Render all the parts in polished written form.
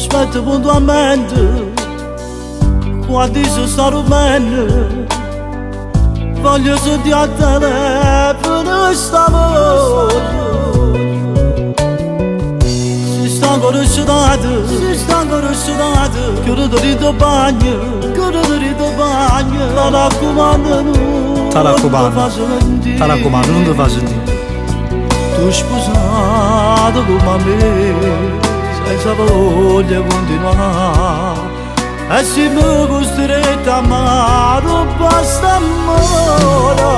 aspetto puntualmente quando si sta rumendo. Voglio sentire a telefono stavolta. Si sta ancora sudando, si sta ancora sudando. Chiudo il bagno, chiudo il bagno. Ti raccomando, ti raccomando, non ti fa sentire. Tu sposato come me, senza voglia continuare. E se mi costretta a amare, basta amore.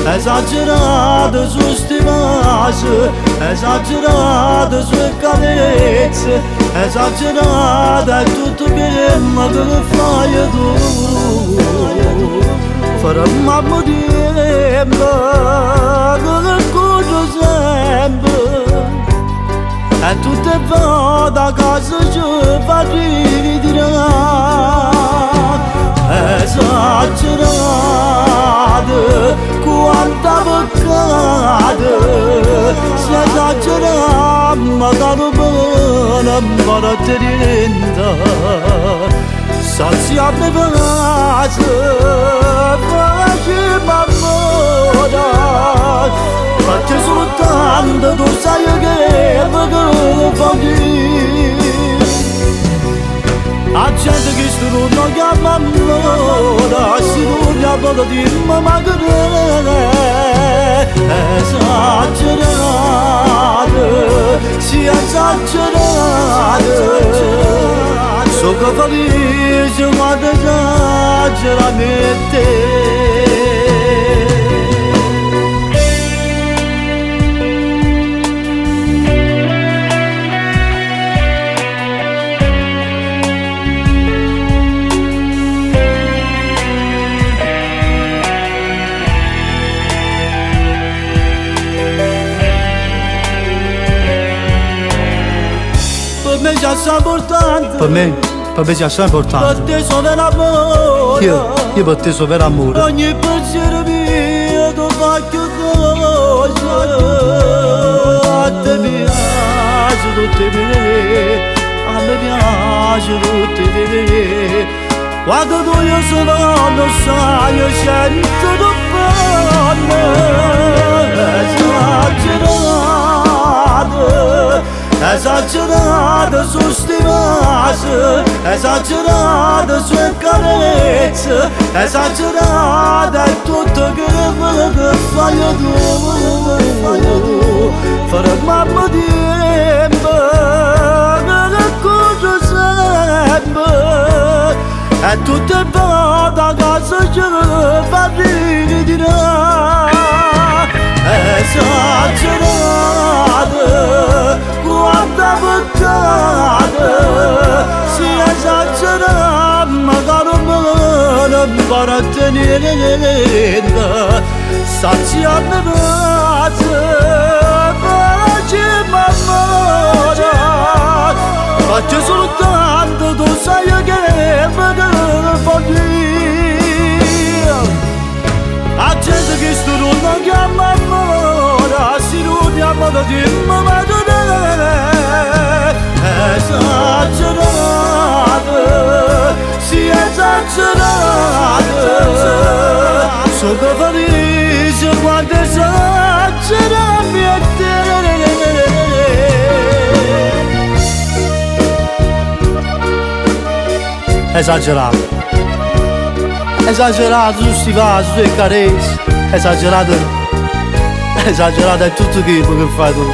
Esagerate su stimasse, esagerate sue carezze, esagerate è tutto che mi fai tu. Faremmo a morire, che ricordo sempre. E tutte le volte a casa ci fa ritirare. Esagerate, quanta peccate. Se esagerate, magari bene, ma ti renda. Saziate pace, facciamo amore. Perché soltanto tu sai che mi fai. La gente che sto non chiama amore, si non chiama di mamma. Esagerate, si esagerate. So che felice quando esageramente. Per me già sei importante. Per me già sei importante. Per te sono l'amore. Io per te sono vero amore. Ogni pensiero mio tu faccio cosa. A te piace tutte me, a me piace tutte te. Quando tu io sono non sai, io sento tu bene. Esagerate su stimasse, esagerate sue carezze, esagerate è tutto che fai tu. Faremmo a morire, che cosa sempre. E tutte le volte a casa ci fa ritirare. Esagerate, quanta peccate. Si esagera, magari me para tenere. Saziate pace, facciamo amore. Faccio soltanto tu sai che mi fai. La gente che sto non chiama amore, si non chiama di mamma. Esagerate, si esagerate. Sono felice quando esageramente. Esagerato. Esagerato su sti vasi, sue carezze. Esagerato è tutto che fai tu.